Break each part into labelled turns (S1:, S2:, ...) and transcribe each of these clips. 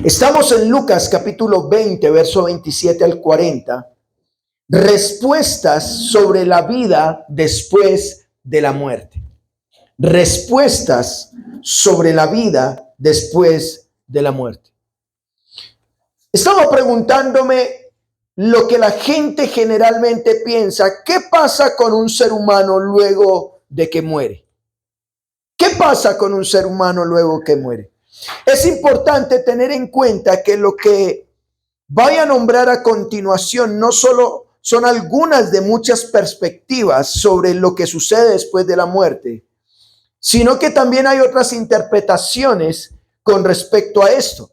S1: Estamos en Lucas capítulo 20, verso 27 al 40. Respuestas sobre la vida después de la muerte. Respuestas sobre la vida después de la muerte. Estaba preguntándome lo que la gente generalmente piensa. ¿Qué pasa con un ser humano luego de que muere? ¿Qué pasa con un ser humano luego que muere? Es importante tener en cuenta que lo que voy a nombrar a continuación no solo son algunas de muchas perspectivas sobre lo que sucede después de la muerte, sino que también hay otras interpretaciones con respecto a esto.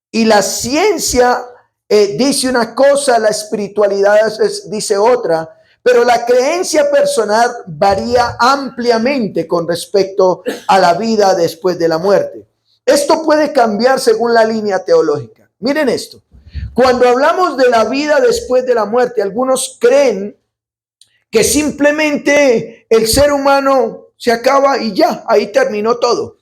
S1: Y la ciencia dice una cosa, la espiritualidad dice otra, pero la creencia personal varía ampliamente con respecto a la vida después de la muerte. Esto puede cambiar según la línea teológica. Miren esto. Cuando hablamos de la vida después de la muerte, algunos creen que simplemente el ser humano se acaba y ya, ahí terminó todo.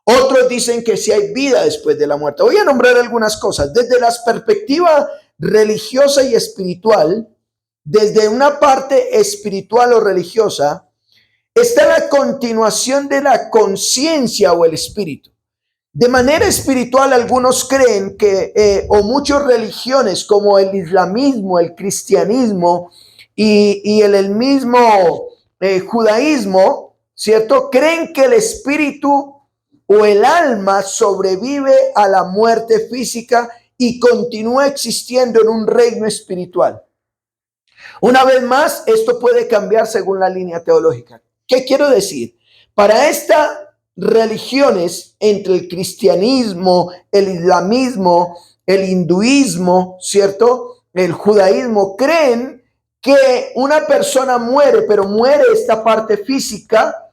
S1: Otros dicen que sí hay vida después de la muerte. Voy a nombrar algunas cosas. Desde la perspectiva religiosa y espiritual, desde una parte espiritual o religiosa, está la continuación de la conciencia o el espíritu. De manera espiritual, algunos creen que, o muchas religiones como el islamismo, el cristianismo y el mismo judaísmo, ¿cierto? Creen que el espíritu o el alma sobrevive a la muerte física y continúa existiendo en un reino espiritual. Una vez más, esto puede cambiar según la línea teológica. ¿Qué quiero decir? Para estas religiones, entre el cristianismo, el islamismo, el hinduismo, ¿cierto? El judaísmo, creen que una persona muere, pero muere esta parte física,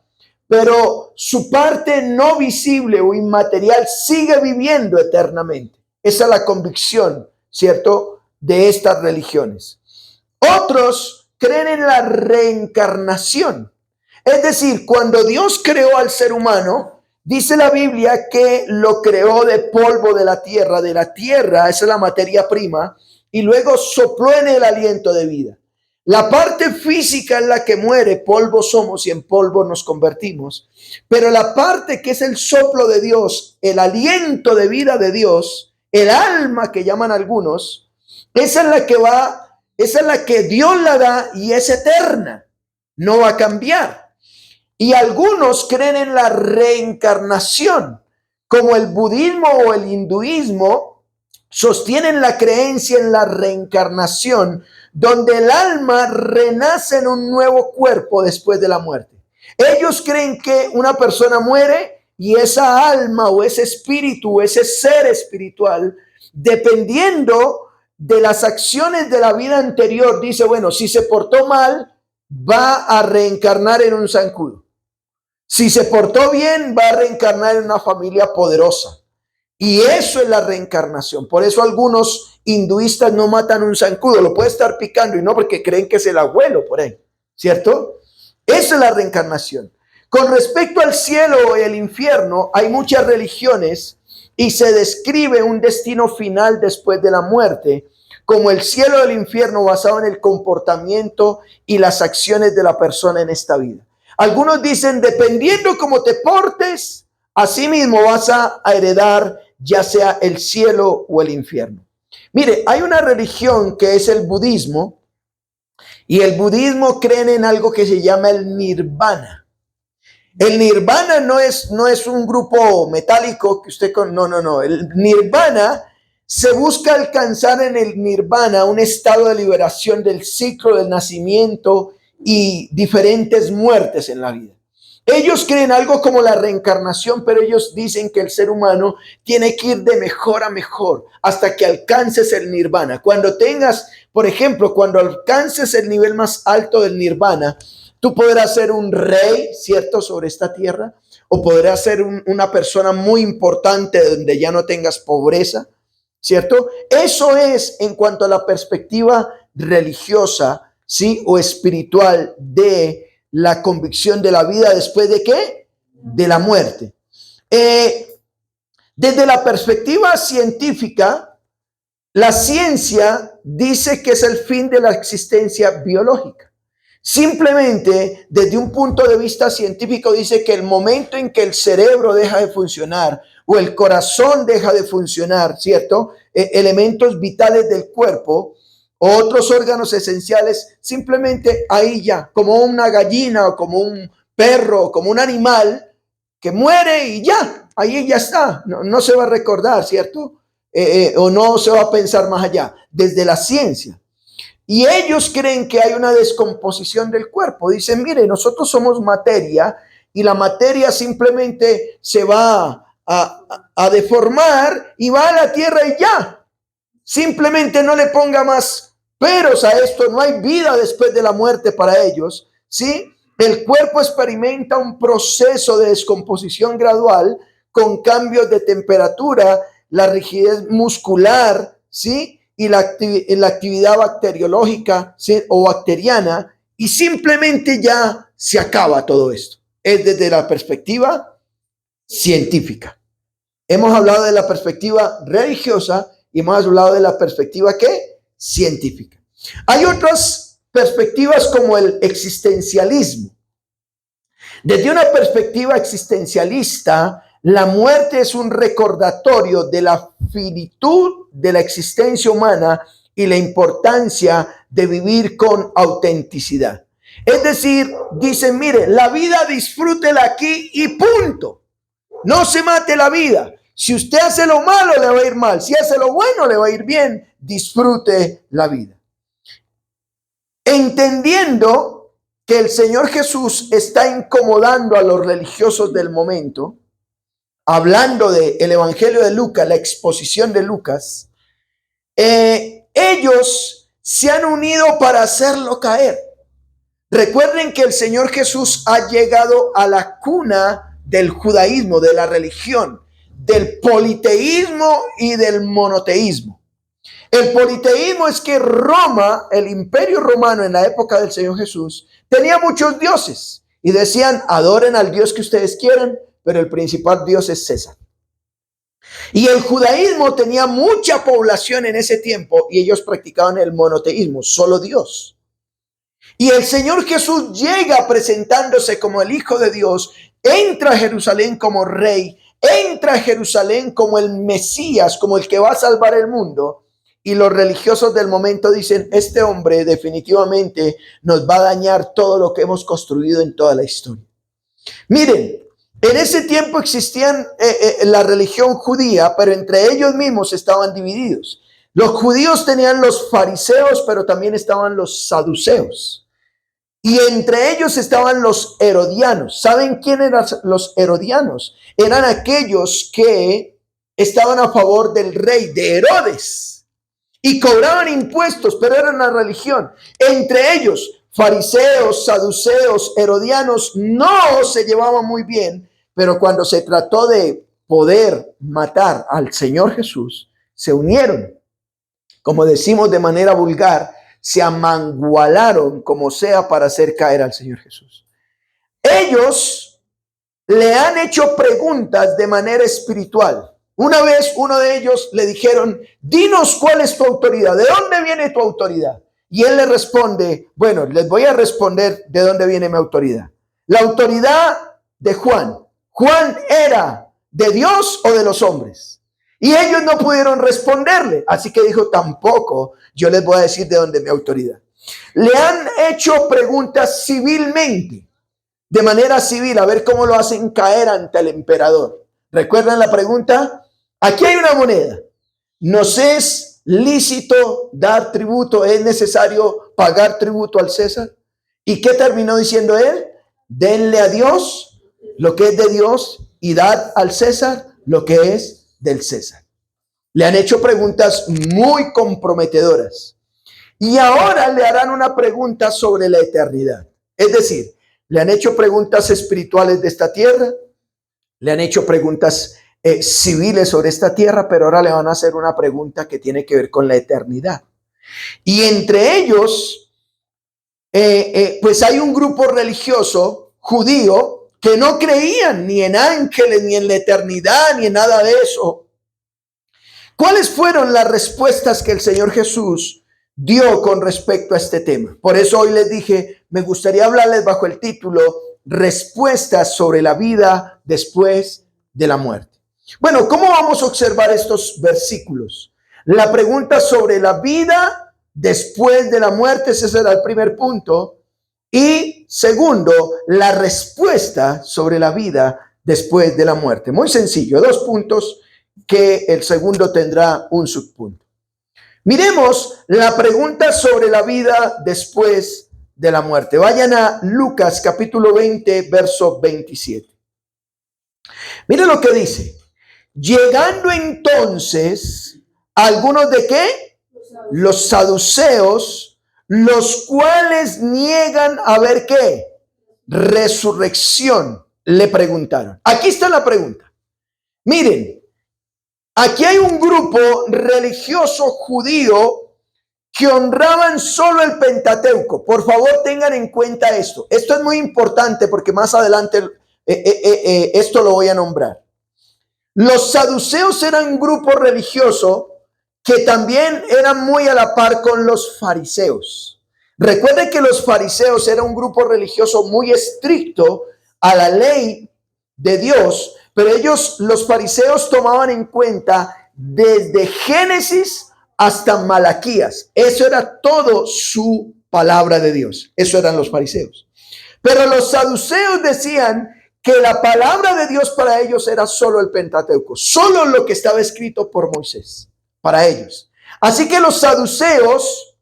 S1: pero su parte no visible o inmaterial sigue viviendo eternamente. Esa es la convicción, ¿cierto?, de estas religiones. Otros creen en la reencarnación. Es decir, cuando Dios creó al ser humano, dice la Biblia que lo creó de polvo de la tierra, esa es la materia prima, y luego sopló en el aliento de vida. La parte física es la que muere, polvo somos y en polvo nos convertimos, pero la parte que es el soplo de Dios, el aliento de vida de Dios, el alma que llaman algunos, esa es la que Dios la da y es eterna, no va a cambiar. Y algunos creen en la reencarnación, como el budismo o el hinduismo sostienen la creencia en la reencarnación, donde el alma renace en un nuevo cuerpo después de la muerte. Ellos creen que una persona muere y esa alma o ese espíritu o ese ser espiritual, dependiendo de las acciones de la vida anterior, dice, bueno, si se portó mal, va a reencarnar en un zancudo. Si se portó bien, va a reencarnar en una familia poderosa. Y eso es la reencarnación. Por eso algunos hinduistas no matan un zancudo, lo puede estar picando y no porque creen que es el abuelo por ahí, ¿cierto? Esa es la reencarnación. Con respecto al cielo y el infierno, hay muchas religiones y se describe un destino final después de la muerte, como el cielo y el infierno basado en el comportamiento y las acciones de la persona en esta vida. Algunos dicen, dependiendo cómo te portes, así mismo vas a heredar ya sea el cielo o el infierno. Mire, hay una religión que es el budismo, y el budismo creen en algo que se llama el nirvana. El nirvana no es un grupo metálico que usted no. El nirvana se busca alcanzar en el nirvana un estado de liberación del ciclo del nacimiento y diferentes muertes en la vida. Ellos creen algo como la reencarnación, pero ellos dicen que el ser humano tiene que ir de mejor a mejor hasta que alcances el nirvana. Cuando tengas, por ejemplo, cuando alcances el nivel más alto del nirvana, tú podrás ser un rey, ¿cierto?, sobre esta tierra, o podrás ser una persona muy importante donde ya no tengas pobreza, ¿cierto? Eso es en cuanto a la perspectiva religiosa, ¿sí?, o espiritual de la convicción de la vida después de ¿qué? De la muerte. Desde la perspectiva científica, la ciencia dice que es el fin de la existencia biológica. Simplemente, desde un punto de vista científico, dice que el momento en que el cerebro deja de funcionar o el corazón deja de funcionar, ¿cierto? Elementos vitales del cuerpo o otros órganos esenciales, simplemente ahí ya, como una gallina o como un perro o como un animal que muere y ya, ahí ya está, no se va a recordar, ¿cierto? O no se va a pensar más allá, desde la ciencia. Y ellos creen que hay una descomposición del cuerpo. Dicen, mire, nosotros somos materia y la materia simplemente se va a deformar y va a la tierra y ya. Simplemente no le ponga más peros a esto. No hay vida después de la muerte para ellos, ¿sí? El cuerpo experimenta un proceso de descomposición gradual con cambios de temperatura, la rigidez muscular, ¿sí? Y la actividad bacteriológica, ¿sí? O bacteriana, y simplemente ya se acaba todo esto. Es desde la perspectiva científica. Hemos hablado de la perspectiva religiosa y hemos hablado de la perspectiva ¿qué? Científica. Hay otras perspectivas como el existencialismo. Desde una perspectiva existencialista, la muerte es un recordatorio de la finitud de la existencia humana y la importancia de vivir con autenticidad. Es decir, dicen, mire, la vida disfrútela aquí y punto. No se mate la vida. Si usted hace lo malo, le va a ir mal. Si hace lo bueno, le va a ir bien. Disfrute la vida. Entendiendo que el Señor Jesús está incomodando a los religiosos del momento, hablando del Evangelio de Lucas, la exposición de Lucas, ellos se han unido para hacerlo caer. Recuerden que el Señor Jesús ha llegado a la cuna del judaísmo, de la religión, del politeísmo y del monoteísmo. El politeísmo es que Roma, el imperio romano en la época del Señor Jesús, tenía muchos dioses y decían, adoren al Dios que ustedes quieran, pero el principal Dios es César. Y el judaísmo tenía mucha población en ese tiempo y ellos practicaban el monoteísmo, solo Dios. Y el Señor Jesús llega presentándose como el Hijo de Dios, entra a Jerusalén como rey, entra a Jerusalén como el Mesías, como el que va a salvar el mundo. Y los religiosos del momento dicen, este hombre definitivamente nos va a dañar todo lo que hemos construido en toda la historia. Miren, en ese tiempo existían la religión judía, pero entre ellos mismos estaban divididos. Los judíos tenían los fariseos, pero también estaban los saduceos. Y entre ellos estaban los herodianos. ¿Saben quién eran los herodianos? Eran aquellos que estaban a favor del rey, de Herodes. Y cobraban impuestos, pero era una religión. Entre ellos, fariseos, saduceos, herodianos, no se llevaban muy bien, pero cuando se trató de poder matar al Señor Jesús, se unieron. Como decimos de manera vulgar, se amangualaron como sea para hacer caer al Señor Jesús. Ellos le han hecho preguntas de manera espiritual. Una vez uno de ellos le dijeron, dinos cuál es tu autoridad, ¿de dónde viene tu autoridad? Y él le responde, bueno, les voy a responder de dónde viene mi autoridad. La autoridad de Juan. Juan era de Dios o de los hombres. Y ellos no pudieron responderle. Así que dijo, tampoco yo les voy a decir de dónde es mi autoridad. Le han hecho preguntas civilmente, de manera civil, a ver cómo lo hacen caer ante el emperador. ¿Recuerdan la pregunta? Aquí hay una moneda. ¿Nos es lícito dar tributo? ¿Es necesario pagar tributo al César? ¿Y qué terminó diciendo él? Denle a Dios lo que es de Dios y dad al César lo que es del César. Le han hecho preguntas muy comprometedoras. Y ahora le harán una pregunta sobre la eternidad. Es decir, le han hecho preguntas espirituales de esta tierra, le han hecho preguntas civiles sobre esta tierra, pero ahora le van a hacer una pregunta que tiene que ver con la eternidad. Y entre ellos, pues hay un grupo religioso judío que no creían ni en ángeles, ni en la eternidad, ni en nada de eso. ¿Cuáles fueron las respuestas que el Señor Jesús dio con respecto a este tema? Por eso hoy les dije, me gustaría hablarles bajo el título Respuestas sobre la vida después de la muerte. Bueno, ¿cómo vamos a observar estos versículos? La pregunta sobre la vida después de la muerte, ese será el primer punto. Y segundo, la respuesta sobre la vida después de la muerte. Muy sencillo, 2 puntos que el segundo tendrá un subpunto. Miremos la pregunta sobre la vida después de la muerte. Vayan a Lucas capítulo 20, verso 27. Miren lo que dice. Llegando entonces, ¿algunos de qué? Los saduceos, los cuales niegan haber ¿qué? Resurrección, le preguntaron. Aquí está la pregunta. Miren, aquí hay un grupo religioso judío que honraban solo el Pentateuco. Por favor, tengan en cuenta esto. Esto es muy importante porque más adelante esto lo voy a nombrar. Los saduceos eran un grupo religioso que también eran muy a la par con los fariseos. Recuerden que los fariseos eran un grupo religioso muy estricto a la ley de Dios, pero ellos, los fariseos, tomaban en cuenta desde Génesis hasta Malaquías. Eso era todo su palabra de Dios. Eso eran los fariseos. Pero los saduceos decían que la palabra de Dios para ellos era solo el Pentateuco, solo lo que estaba escrito por Moisés, para ellos. Así que los saduceos,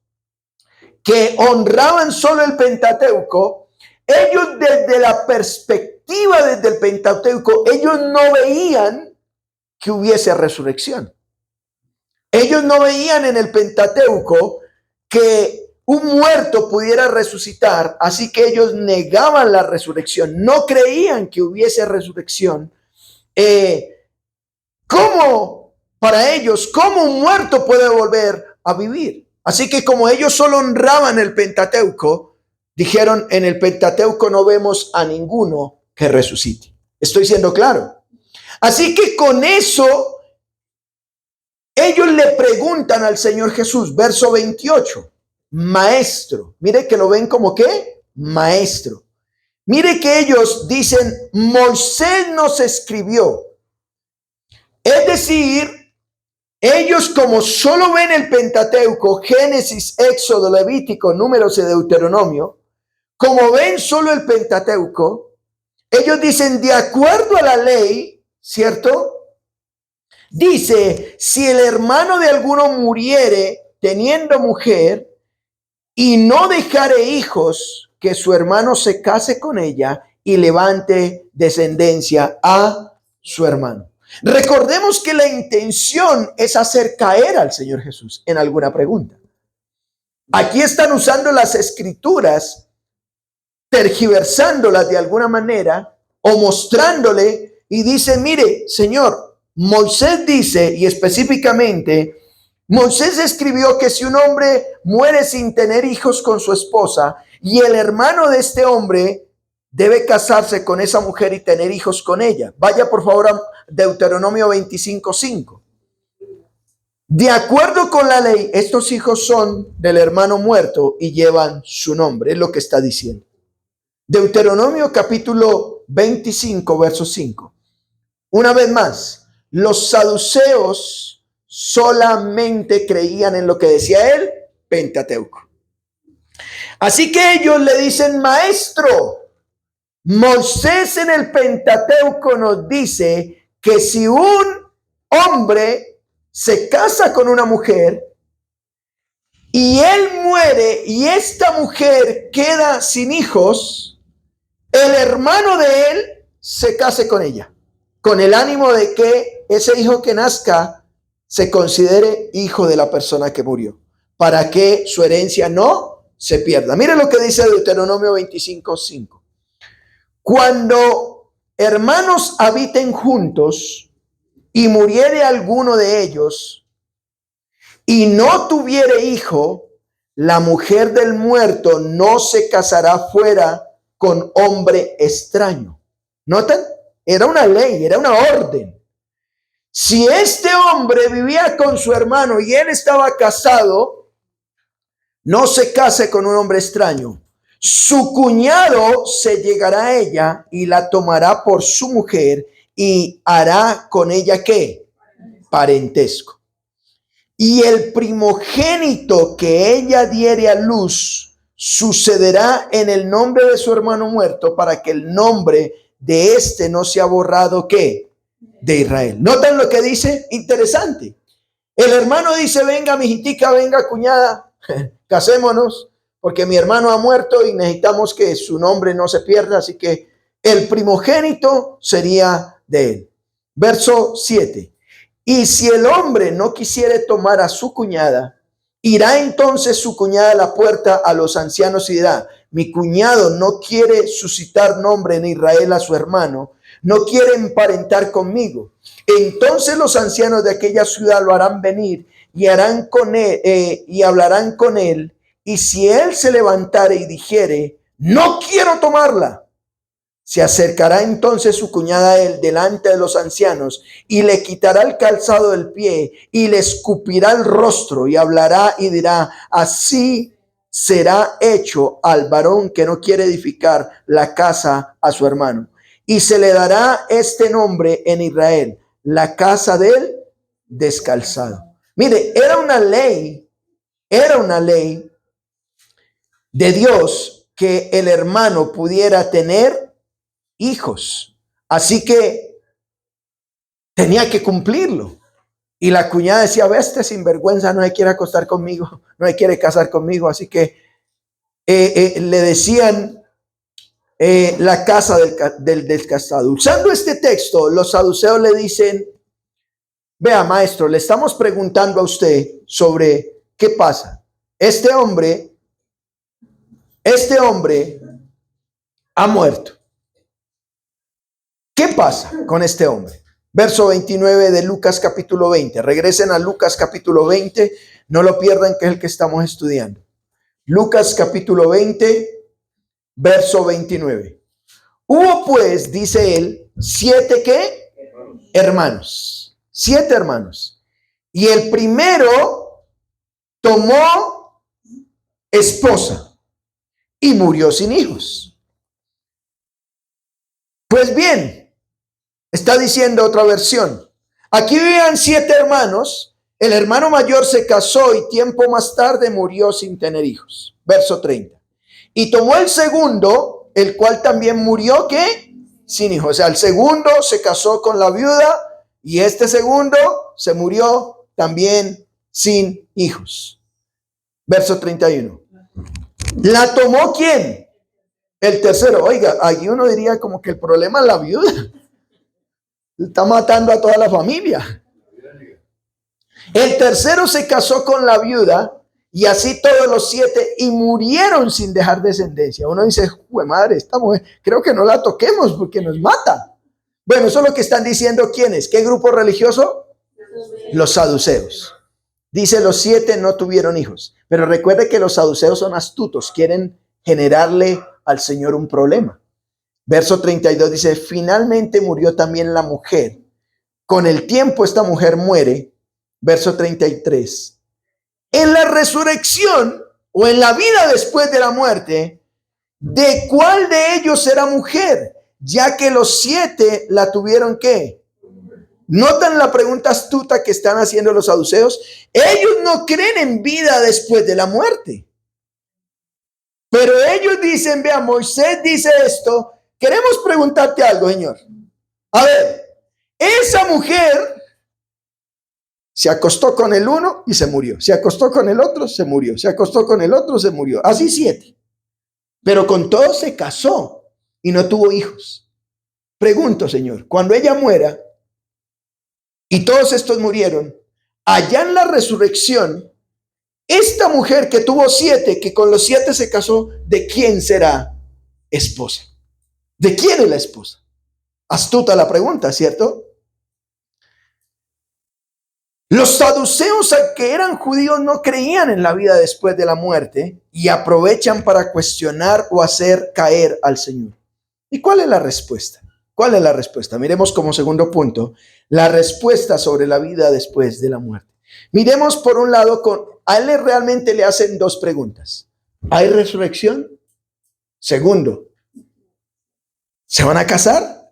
S1: que honraban solo el Pentateuco, ellos desde la perspectiva desde el Pentateuco, ellos no veían que hubiese resurrección. Ellos no veían en el Pentateuco que un muerto pudiera resucitar, así que ellos negaban la resurrección, no creían que hubiese resurrección. ¿Cómo para ellos, cómo un muerto puede volver a vivir? Así que como ellos solo honraban el Pentateuco, dijeron, en el Pentateuco no vemos a ninguno que resucite. ¿Estoy siendo claro? Así que con eso, ellos le preguntan al Señor Jesús, verso 28. Maestro, mire que lo ven como ¿qué? Maestro. Mire que ellos dicen, Moisés nos escribió. Es decir, ellos como solo ven el Pentateuco, Génesis, Éxodo, Levítico, Números y Deuteronomio, como ven solo el Pentateuco, ellos dicen, de acuerdo a la ley, ¿cierto? Dice, si el hermano de alguno muriere teniendo mujer, y no dejare hijos, que su hermano se case con ella y levante descendencia a su hermano. Recordemos que la intención es hacer caer al Señor Jesús en alguna pregunta. Aquí están usando las escrituras, tergiversándolas de alguna manera o mostrándole y dice, mire, Señor, Moisés dice, y específicamente, Moisés escribió que si un hombre muere sin tener hijos con su esposa y el hermano de este hombre debe casarse con esa mujer y tener hijos con ella. Vaya por favor a Deuteronomio 25:5. De acuerdo con la ley, estos hijos son del hermano muerto y llevan su nombre, es lo que está diciendo. Deuteronomio capítulo 25, verso 5. Una vez más, los saduceos solamente creían en lo que decía el Pentateuco. Así que ellos le dicen, maestro, Moisés en el Pentateuco nos dice que si un hombre se casa con una mujer y él muere y esta mujer queda sin hijos, el hermano de él se case con ella, con el ánimo de que ese hijo que nazca se considere hijo de la persona que murió, para que su herencia no se pierda. Miren lo que dice Deuteronomio 25:5. Cuando hermanos habiten juntos y muriere alguno de ellos y no tuviere hijo, la mujer del muerto no se casará fuera con hombre extraño. ¿Notan? Era una ley, era una orden. Si este hombre vivía con su hermano y él estaba casado, no se case con un hombre extraño. Su cuñado se llegará a ella y la tomará por su mujer y hará con ella ¿qué? Parentesco. Y el primogénito que ella diere a luz sucederá en el nombre de su hermano muerto, para que el nombre de este no sea borrado ¿qué? De Israel. ¿Notan lo que dice? Interesante. El hermano dice: venga, mijitica, venga, cuñada, casémonos, porque mi hermano ha muerto y necesitamos que su nombre no se pierda, así que el primogénito sería de él. Verso 7. Y si el hombre no quisiere tomar a su cuñada, irá entonces su cuñada a la puerta a los ancianos y dirá: mi cuñado no quiere suscitar nombre en Israel a su hermano, no quiere emparentar conmigo. Entonces los ancianos de aquella ciudad lo harán venir y harán con él, y hablarán con él. Y si él se levantare y dijere: no quiero tomarla, se acercará entonces su cuñada a él delante de los ancianos y le quitará el calzado del pie y le escupirá el rostro y hablará y dirá: así será hecho al varón que no quiere edificar la casa a su hermano. Y se le dará este nombre en Israel: la casa del descalzado. Mire, era una ley de Dios que el hermano pudiera tener hijos, así que tenía que cumplirlo. Y la cuñada decía: ve, este sinvergüenza no se quiere acostar conmigo, no se quiere casar conmigo, así que le decían la casa del descalzado. Usando este texto, los saduceos le dicen: vea, maestro, le estamos preguntando a usted sobre qué pasa. Este hombre ha muerto. ¿Qué pasa con este hombre? Verso 29 de Lucas capítulo 20. Regresen a Lucas capítulo 20. No lo pierdan, que es el que estamos estudiando. Lucas capítulo 20, verso 29. Hubo pues, dice él, 7 ¿qué? Hermanos. 7 hermanos. Y el primero tomó esposa y murió sin hijos. Pues bien, está diciendo otra versión: aquí vivían 7 hermanos, el hermano mayor se casó y tiempo más tarde murió sin tener hijos. Verso 30. Y tomó el segundo, el cual también murió ¿qué? Sin hijos. O sea, el segundo se casó con la viuda y este segundo se murió también sin hijos. Verso 31. ¿La tomó quién? El tercero. Oiga, aquí uno diría como que el problema es la viuda. Está matando a toda la familia. El tercero se casó con la viuda y así todos los 7 y murieron sin dejar descendencia. Uno dice: jue madre, esta mujer, creo que no la toquemos porque nos mata. Bueno, eso es lo que están diciendo. ¿Quiénes? ¿Qué grupo religioso? Los saduceos. Dice: los 7 no tuvieron hijos. Pero recuerde que los saduceos son astutos, quieren generarle al Señor un problema. Verso 32 dice: finalmente murió también la mujer. Con el tiempo esta mujer muere. Verso 33. En la resurrección o en la vida después de la muerte, ¿de cuál de ellos será mujer? Ya que los 7 la tuvieron ¿qué? ¿Notan la pregunta astuta que están haciendo los saduceos? Ellos no creen en vida después de la muerte. Pero ellos dicen: vea, Moisés dice esto. Queremos preguntarte algo, Señor. A ver, esa mujer se acostó con el uno y se murió. Se acostó con el otro, se murió. Se acostó con el otro, se murió. Así 7. Pero con todos se casó y no tuvo hijos. Pregunto, Señor, cuando ella muera y todos estos murieron, allá en la resurrección, esta mujer que tuvo 7, que con los 7 se casó, ¿de quién será esposa? ¿De quién es la esposa? Astuta la pregunta, ¿cierto? Los saduceos, que eran judíos, no creían en la vida después de la muerte y aprovechan para cuestionar o hacer caer al Señor. ¿Y cuál es la respuesta? ¿Cuál es la respuesta? Miremos como segundo punto la respuesta sobre la vida después de la muerte. Miremos por un lado, a él realmente le hacen dos preguntas. ¿Hay resurrección? Segundo, ¿se van a casar?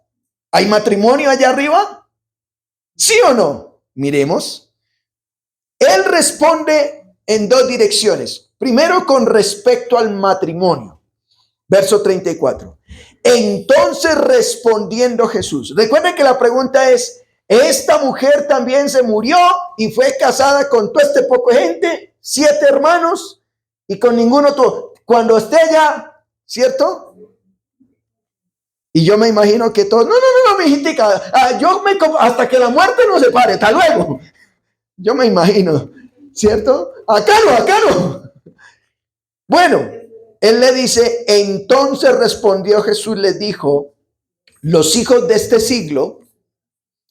S1: ¿Hay matrimonio allá arriba? ¿Sí o no? Miremos. Él responde en dos direcciones. Primero, con respecto al matrimonio. Verso 34. Entonces respondiendo Jesús. Recuerden que la pregunta es, ¿esta mujer también se murió y fue casada con toda esta poca gente? 7 hermanos y con ninguno tuvo. Cuando esté allá, ¿cierto? Y yo me imagino que todos, no, mi hijita, hasta que la muerte nos separe, hasta luego. Yo me imagino, ¿cierto? Acá no. Bueno, él le dice, entonces respondió Jesús, les dijo, los hijos de este siglo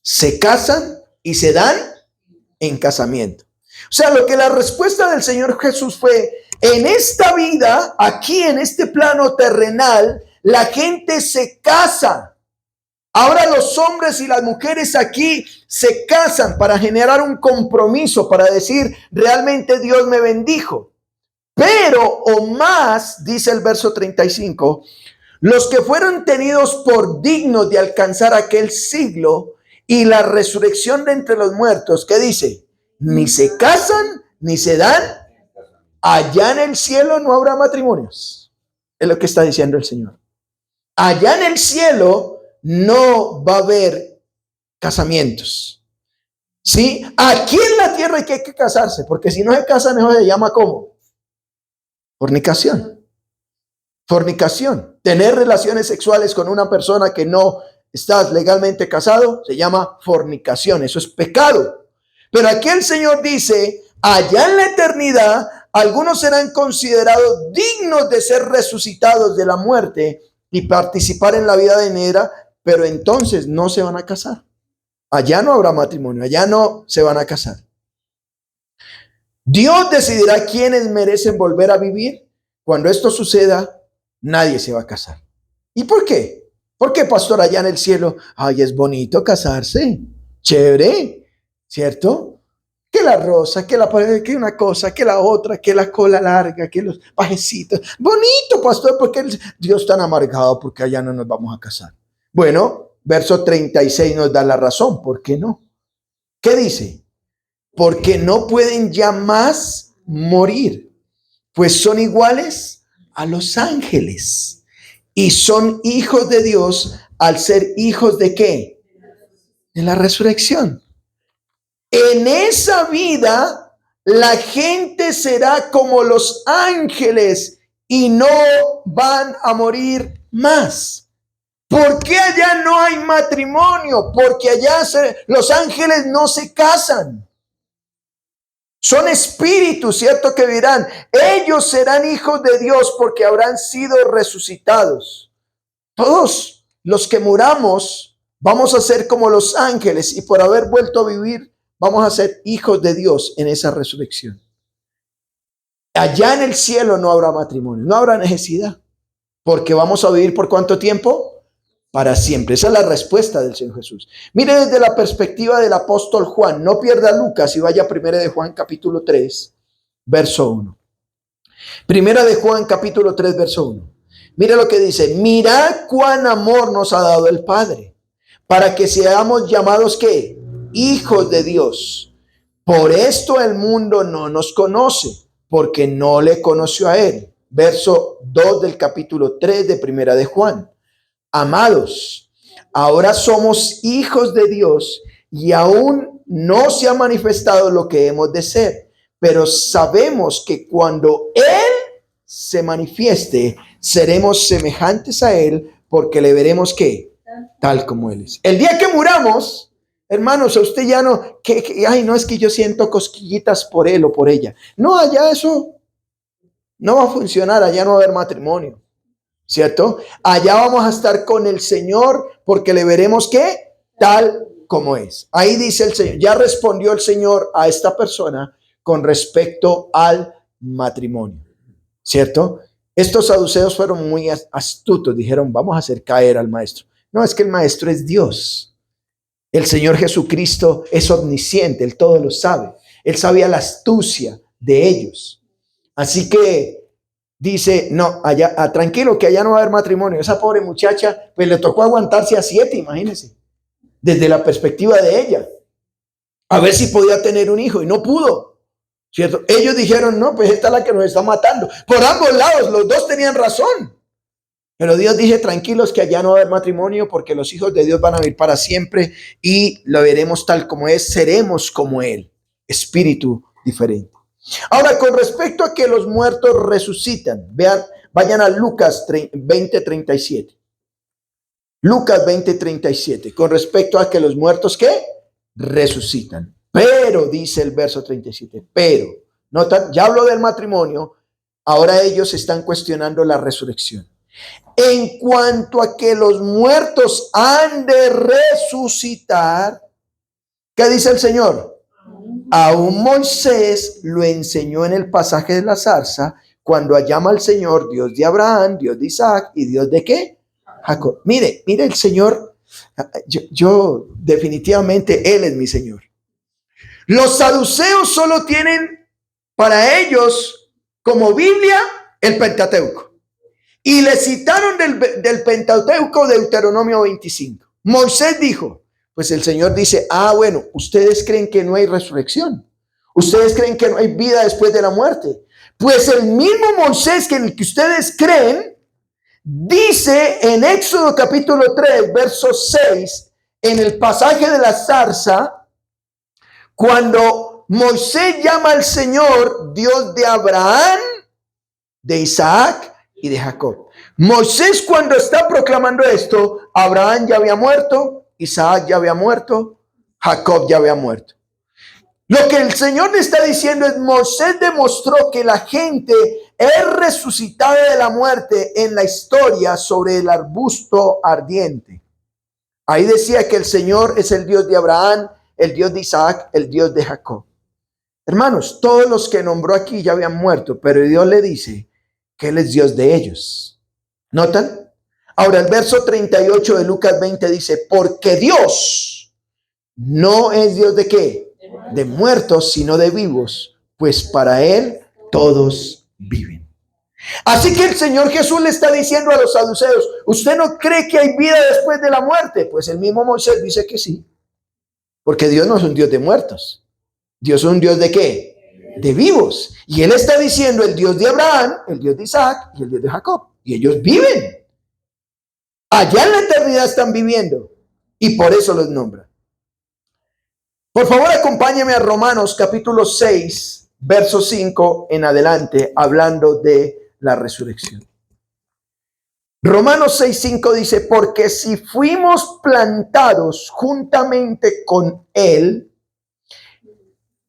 S1: se casan y se dan en casamiento. O sea, lo que la respuesta del Señor Jesús fue, en esta vida, aquí en este plano terrenal, la gente se casa. Ahora los hombres y las mujeres aquí se casan para generar un compromiso, para decir, realmente Dios me bendijo. Pero, o más, dice el verso 35, los que fueron tenidos por dignos de alcanzar aquel siglo y la resurrección de entre los muertos, ¿qué dice? Ni se casan, ni se dan. Allá en el cielo no habrá matrimonios. Es lo que está diciendo el Señor. Allá en el cielo no va a haber casamientos. ¿Sí? Aquí en la tierra hay que casarse, porque si no se casan, eso se llama ¿cómo? Fornicación. Tener relaciones sexuales con una persona que no estás legalmente casado se llama fornicación. Eso es pecado. Pero aquí el Señor dice, allá en la eternidad, algunos serán considerados dignos de ser resucitados de la muerte y participar en la vida venidera, pero entonces no se van a casar. Allá no habrá matrimonio, allá no se van a casar. Dios decidirá quiénes merecen volver a vivir. Cuando esto suceda, nadie se va a casar. ¿Y por qué? ¿Por qué, pastor, allá en el cielo? Ay, es bonito casarse, chévere, ¿cierto? Que la rosa, que una cosa, que la otra, que la cola larga, que los pajecitos. Bonito, pastor, porque Dios tan amargado, porque allá no nos vamos a casar. Bueno, verso 36 nos da la razón. ¿Por qué no? ¿Qué dice? Porque no pueden ya más morir, pues son iguales a los ángeles y son hijos de Dios al ser hijos de ¿qué? De la resurrección. En esa vida, la gente será como los ángeles y no van a morir más. ¿Por qué allá no hay matrimonio? Porque allá los ángeles no se casan. Son espíritus, ¿cierto? Que dirán, ellos serán hijos de Dios porque habrán sido resucitados. Todos los que muramos vamos a ser como los ángeles y por haber vuelto a vivir, vamos a ser hijos de Dios en esa resurrección. Allá en el cielo no habrá matrimonio, no habrá necesidad, porque vamos a vivir ¿por cuánto tiempo? Para siempre. Esa es la respuesta del Señor Jesús. Mire desde la perspectiva del apóstol Juan. No pierda Lucas y vaya a Primera de Juan capítulo 3, verso 1. Primera de Juan capítulo 3, verso 1. Mire lo que dice. Mirad cuán amor nos ha dado el Padre, para que seamos llamados ¿qué? Hijos de Dios. Por esto el mundo no nos conoce, porque no le conoció a Él. Verso 2 del capítulo 3 de Primera de Juan. Amados, ahora somos hijos de Dios y aún no se ha manifestado lo que hemos de ser, pero sabemos que cuando Él se manifieste, seremos semejantes a Él porque le veremos ¿qué? Tal como Él es. El día que muramos, hermanos, a usted ya no, ay, no es que yo siento cosquillitas por él o por ella. No, allá eso no va a funcionar, allá no va a haber matrimonio. ¿Cierto? Allá vamos a estar con el Señor porque le veremos ¿qué? Tal como es. Ahí dice el Señor, ya respondió el Señor a esta persona con respecto al matrimonio. ¿Cierto? Estos saduceos fueron muy astutos, dijeron, vamos a hacer caer al maestro. No, es que el maestro es Dios. El Señor Jesucristo es omnisciente, Él todo lo sabe. Él sabía la astucia de ellos. Así que dice, no, allá, tranquilo que allá no va a haber matrimonio. Esa pobre muchacha, pues le tocó aguantarse a 7, imagínense, desde la perspectiva de ella, a ver si podía tener un hijo y no pudo, ¿cierto? Ellos dijeron, no, pues esta es la que nos está matando. Por ambos lados, los dos tenían razón. Pero Dios dice, tranquilos que allá no va a haber matrimonio porque los hijos de Dios van a vivir para siempre y lo veremos tal como es, seremos como Él, espíritu diferente. Ahora, con respecto a que los muertos resucitan, vean, vayan a Lucas 20:37. Lucas 20:37, con respecto a que los muertos, ¿qué? Resucitan. Pero, dice el verso 37, pero, notan, ya hablo del matrimonio, ahora ellos están cuestionando la resurrección. En cuanto a que los muertos han de resucitar, ¿qué dice el Señor? Aún Moisés lo enseñó en el pasaje de la zarza, cuando llama al Señor Dios de Abraham, Dios de Isaac y Dios de ¿qué? Jacob. Mire el Señor, yo definitivamente Él es mi Señor. Los saduceos solo tienen para ellos como Biblia el Pentateuco. Y le citaron del Pentateuco Deuteronomio 25. Moisés dijo, pues el Señor dice, bueno, ustedes creen que no hay resurrección. Ustedes creen que no hay vida después de la muerte. Pues el mismo Moisés que en el que ustedes creen, dice en Éxodo capítulo 3, verso 6, en el pasaje de la zarza, cuando Moisés llama al Señor Dios de Abraham, de Isaac y de Jacob. Moisés, cuando está proclamando esto, Abraham ya había muerto, Isaac ya había muerto, Jacob ya había muerto. Lo que el Señor le está diciendo es, Moisés demostró que la gente es resucitada de la muerte en la historia sobre el arbusto ardiente. Ahí decía que el Señor es el Dios de Abraham, el Dios de Isaac, el Dios de Jacob. Hermanos, todos los que nombró aquí ya habían muerto, pero Dios le dice que Él es Dios de ellos. ¿Notan? Ahora el verso 38 de Lucas 20 dice, porque Dios no es Dios de ¿qué? De muertos, sino de vivos, pues para Él todos viven. Así que el Señor Jesús le está diciendo a los saduceos, ¿usted no cree que hay vida después de la muerte? Pues el mismo Moisés dice que sí, porque Dios no es un Dios de muertos. Dios es un Dios de ¿qué? De vivos. Y Él está diciendo el Dios de Abraham, el Dios de Isaac y el Dios de Jacob. Y ellos viven. Allá en la eternidad están viviendo. Y por eso los nombra. Por favor, acompáñeme a Romanos capítulo 6, verso 5 en adelante, hablando de la resurrección. Romanos 6:5 dice, porque si fuimos plantados juntamente con Él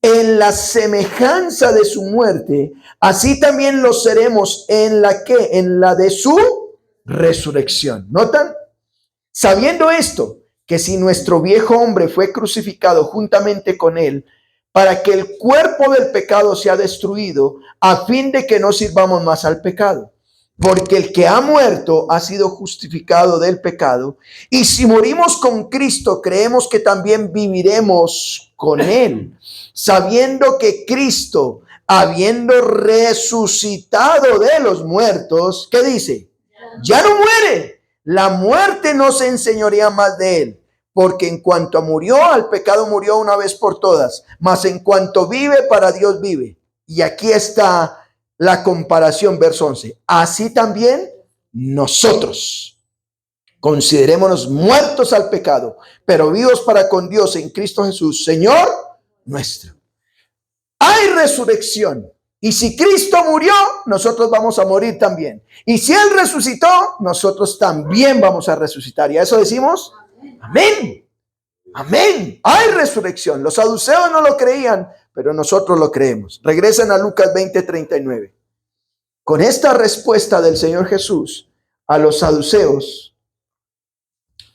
S1: en la semejanza de su muerte, así también lo seremos en la que, en la de su resurrección. ¿Notan? Sabiendo esto, que si nuestro viejo hombre fue crucificado juntamente con Él, para que el cuerpo del pecado sea destruido, a fin de que no sirvamos más al pecado. Porque el que ha muerto ha sido justificado del pecado. Y si morimos con Cristo, creemos que también viviremos con Él. Sabiendo que Cristo, habiendo resucitado de los muertos, ¿qué dice? Ya no muere. La muerte no se enseñorea más de Él. Porque en cuanto murió, al pecado murió una vez por todas. Mas en cuanto vive, para Dios vive. Y aquí está la comparación, verso 11. Así también nosotros considerémonos muertos al pecado, pero vivos para con Dios en Cristo Jesús, Señor nuestro. Hay resurrección. Y si Cristo murió, nosotros vamos a morir también. Y si Él resucitó, nosotros también vamos a resucitar. Y a eso decimos, amén. Amén. Hay resurrección. Los saduceos no lo creían, pero nosotros lo creemos. Regresen a Lucas 20:39. Con esta respuesta del Señor Jesús a los saduceos,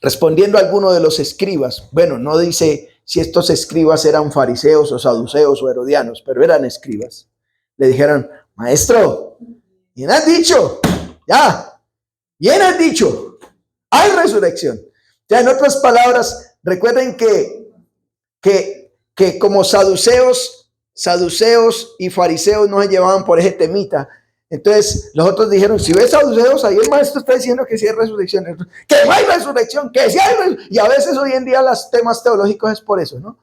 S1: respondiendo a alguno de los escribas, bueno, no dice si estos escribas eran fariseos o saduceos o herodianos, pero eran escribas. Le dijeron, maestro, bien has dicho, ya, bien has dicho, hay resurrección. Ya en otras palabras, recuerden que como saduceos y fariseos no se llevaban por ese temita. Entonces los otros dijeron, si ves saduceos, ahí el maestro está diciendo que sí hay resurrección, que no hay resurrección, que sí hay resurrección. Y a veces hoy en día los temas teológicos es por eso, ¿no?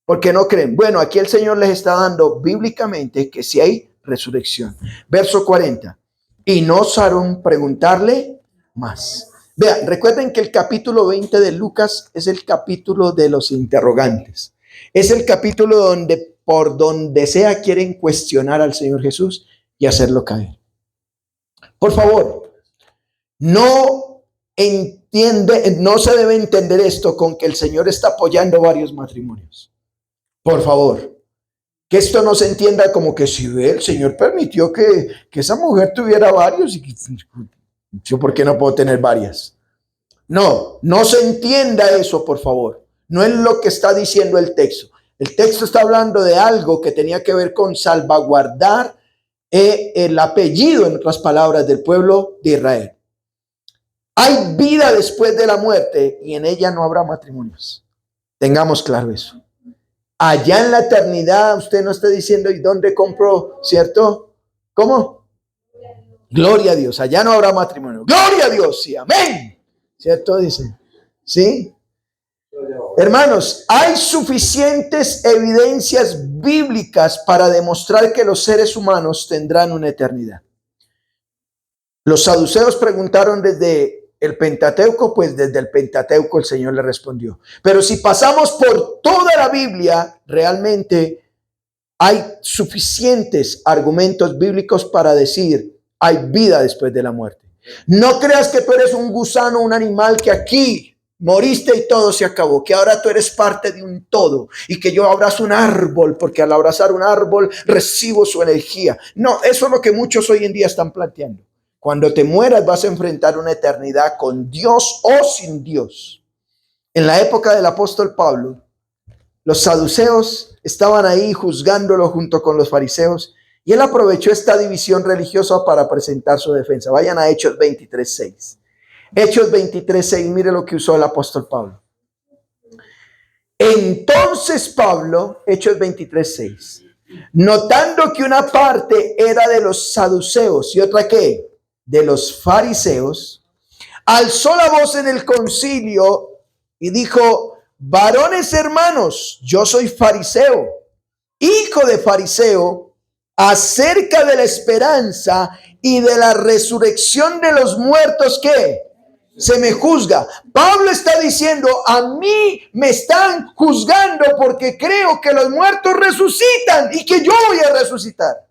S1: Porque no creen. Bueno, aquí el Señor les está dando bíblicamente que sí hay resurrección. Verso 40. Y no osaron preguntarle más. Vean, recuerden que el capítulo 20 de Lucas es el capítulo de los interrogantes. Es el capítulo donde por donde sea quieren cuestionar al Señor Jesús y hacerlo caer. Por favor, no se debe entender esto con que el Señor está apoyando varios matrimonios. Por favor, que esto no se entienda como que si el Señor permitió que esa mujer tuviera varios y yo, ¿por qué no puedo tener varias? No se entienda eso, por favor. No es lo que está diciendo el texto. El texto está hablando de algo que tenía que ver con salvaguardar el apellido, en otras palabras, del pueblo de Israel. Hay vida después de la muerte y en ella no habrá matrimonios. Tengamos claro eso. Allá en la eternidad, usted no está diciendo, ¿y dónde compro? ¿Cierto? ¿Cómo? Gloria a Dios. Allá no habrá matrimonio. Gloria a Dios, sí, amén. ¿Cierto? Dicen. ¿Sí? Hermanos, hay suficientes evidencias bíblicas para demostrar que los seres humanos tendrán una eternidad. Los saduceos preguntaron desde el Pentateuco, pues desde el Pentateuco el Señor le respondió. Pero si pasamos por toda la Biblia, realmente hay suficientes argumentos bíblicos para decir, hay vida después de la muerte. No creas que tú eres un gusano, un animal que aquí moriste y todo se acabó, que ahora tú eres parte de un todo y que yo abrazo un árbol porque al abrazar un árbol recibo su energía. No, eso es lo que muchos hoy en día están planteando. Cuando te mueras vas a enfrentar una eternidad con Dios o sin Dios. En la época del apóstol Pablo, los saduceos estaban ahí juzgándolo junto con los fariseos y él aprovechó esta división religiosa para presentar su defensa. Vayan a Hechos 23:6. Hechos 23:6, mire lo que usó el apóstol Pablo. Entonces Pablo, Hechos 23:6, notando que una parte era de los saduceos y otra ¿qué? De los fariseos, alzó la voz en el concilio y dijo, varones hermanos, yo soy fariseo, hijo de fariseo, acerca de la esperanza y de la resurrección de los muertos, ¿qué? Se me juzga. Pablo está diciendo, a mí me están juzgando porque creo que los muertos resucitan y que yo voy a resucitar.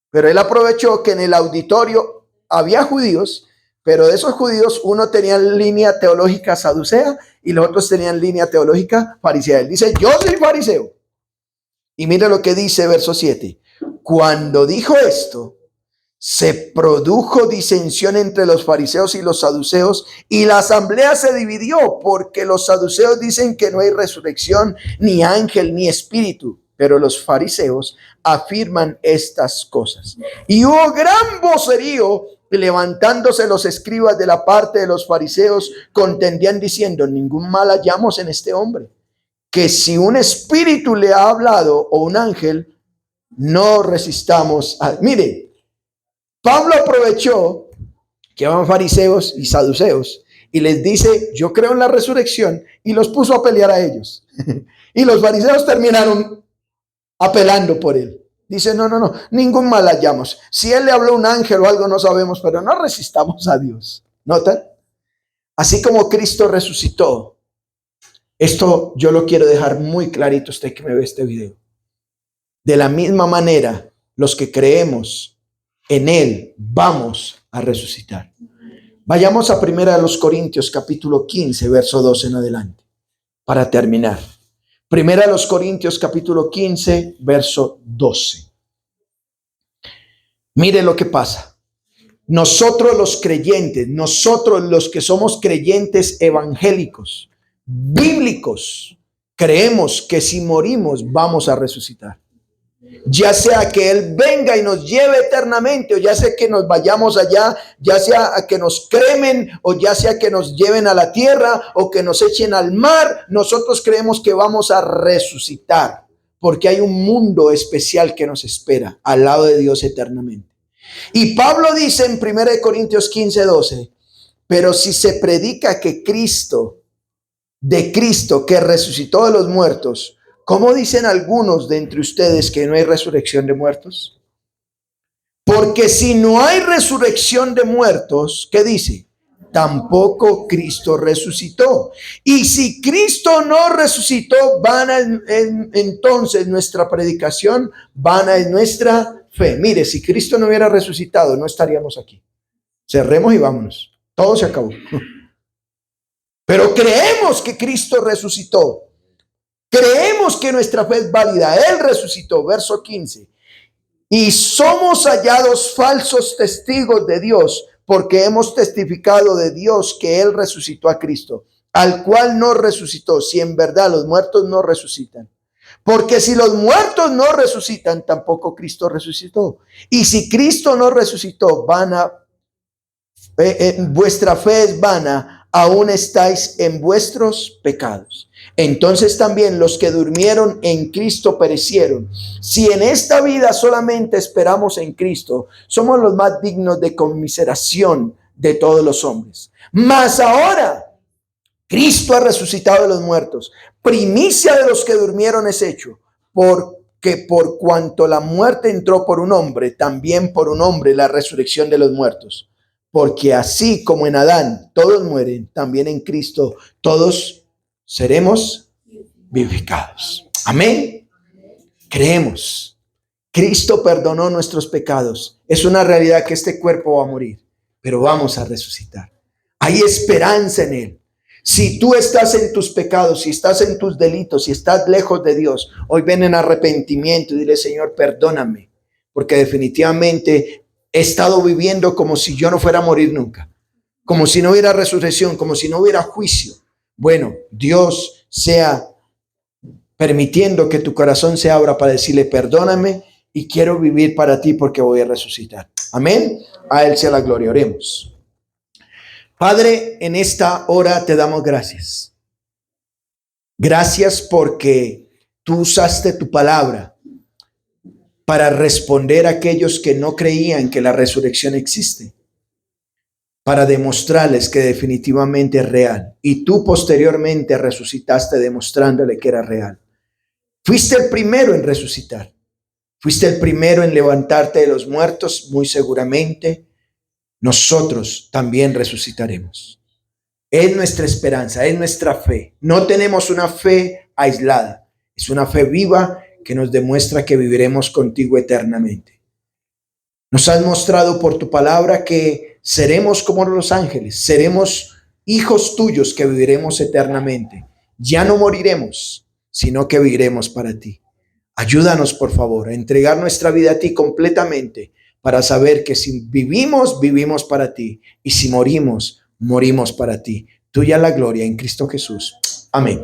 S1: Pero él aprovechó que en el auditorio había judíos, pero de esos judíos uno tenía línea teológica saducea y los otros tenían línea teológica farisea. Él dice, yo soy fariseo. Y mire lo que dice verso 7. Cuando dijo esto, se produjo disensión entre los fariseos y los saduceos y la asamblea se dividió porque los saduceos dicen que no hay resurrección, ni ángel, ni espíritu, pero los fariseos afirman estas cosas. Y hubo gran vocerío y levantándose los escribas de la parte de los fariseos contendían diciendo, ningún mal hallamos en este hombre, que si un espíritu le ha hablado o un ángel, no resistamos. Mire, Pablo aprovechó que van fariseos y saduceos y les dice, yo creo en la resurrección, y los puso a pelear a ellos. Y los fariseos terminaron apelando por él. Dice, no, ningún mal hallamos. Si él le habló a un ángel o algo no sabemos, pero no resistamos a Dios. ¿Notan? Así como Cristo resucitó. Esto yo lo quiero dejar muy clarito usted que me ve este video. De la misma manera, los que creemos en él vamos a resucitar. Vayamos a 1 Corintios capítulo 15, verso 12 en adelante, para terminar. 1 Corintios capítulo 15, verso 12. Mire lo que pasa. Nosotros los creyentes, nosotros los que somos creyentes evangélicos, bíblicos, creemos que si morimos vamos a resucitar. Ya sea que Él venga y nos lleve eternamente, o ya sea que nos vayamos allá, ya sea a que nos cremen, o ya sea que nos lleven a la tierra, o que nos echen al mar, nosotros creemos que vamos a resucitar, porque hay un mundo especial que nos espera al lado de Dios eternamente. Y Pablo dice en 1 Corintios 15:12, pero si se predica que Cristo que resucitó de los muertos, ¿cómo dicen algunos de entre ustedes que no hay resurrección de muertos? Porque si no hay resurrección de muertos, ¿qué dice? Tampoco Cristo resucitó. Y si Cristo no resucitó, vana entonces nuestra predicación, vana es nuestra fe. Mire, si Cristo no hubiera resucitado, no estaríamos aquí. Cerremos y vámonos. Todo se acabó. Pero creemos que Cristo resucitó. Creemos que nuestra fe es válida. Él resucitó, verso 15. Y somos hallados falsos testigos de Dios, porque hemos testificado de Dios que Él resucitó a Cristo, al cual no resucitó, si en verdad los muertos no resucitan. Porque si los muertos no resucitan, tampoco Cristo resucitó. Y si Cristo no resucitó, vuestra fe es vana, aún estáis en vuestros pecados. Entonces también los que durmieron en Cristo perecieron. Si en esta vida solamente esperamos en Cristo, somos los más dignos de conmiseración de todos los hombres. Mas ahora Cristo ha resucitado de los muertos. Primicia de los que durmieron es hecho, porque por cuanto la muerte entró por un hombre, también por un hombre la resurrección de los muertos. Porque así como en Adán todos mueren, también en Cristo todos seremos vivificados. Amén. Creemos. Cristo perdonó nuestros pecados. Es una realidad que este cuerpo va a morir, pero vamos a resucitar. Hay esperanza en Él. Si tú estás en tus pecados, si estás en tus delitos, si estás lejos de Dios, hoy ven en arrepentimiento y dile, Señor, perdóname, porque definitivamente he estado viviendo como si yo no fuera a morir nunca, como si no hubiera resurrección, como si no hubiera juicio. Bueno, Dios sea permitiendo que tu corazón se abra para decirle, perdóname y quiero vivir para ti porque voy a resucitar. Amén. A Él sea la gloria. Oremos. Padre, en esta hora te damos gracias. Gracias porque tú usaste tu palabra para responder a aquellos que no creían que la resurrección existe, para demostrarles que definitivamente es real. Y tú posteriormente resucitaste demostrándole que era real. Fuiste el primero en resucitar. Fuiste el primero en levantarte de los muertos, muy seguramente. Nosotros también resucitaremos. Es nuestra esperanza, es nuestra fe. No tenemos una fe aislada. Es una fe viva que nos demuestra que viviremos contigo eternamente. Nos has mostrado por tu palabra que seremos como los ángeles, seremos hijos tuyos que viviremos eternamente. Ya no moriremos, sino que viviremos para ti. Ayúdanos, por favor, a entregar nuestra vida a ti completamente para saber que si vivimos, vivimos para ti. Y si morimos, morimos para ti. Tuya la gloria en Cristo Jesús. Amén.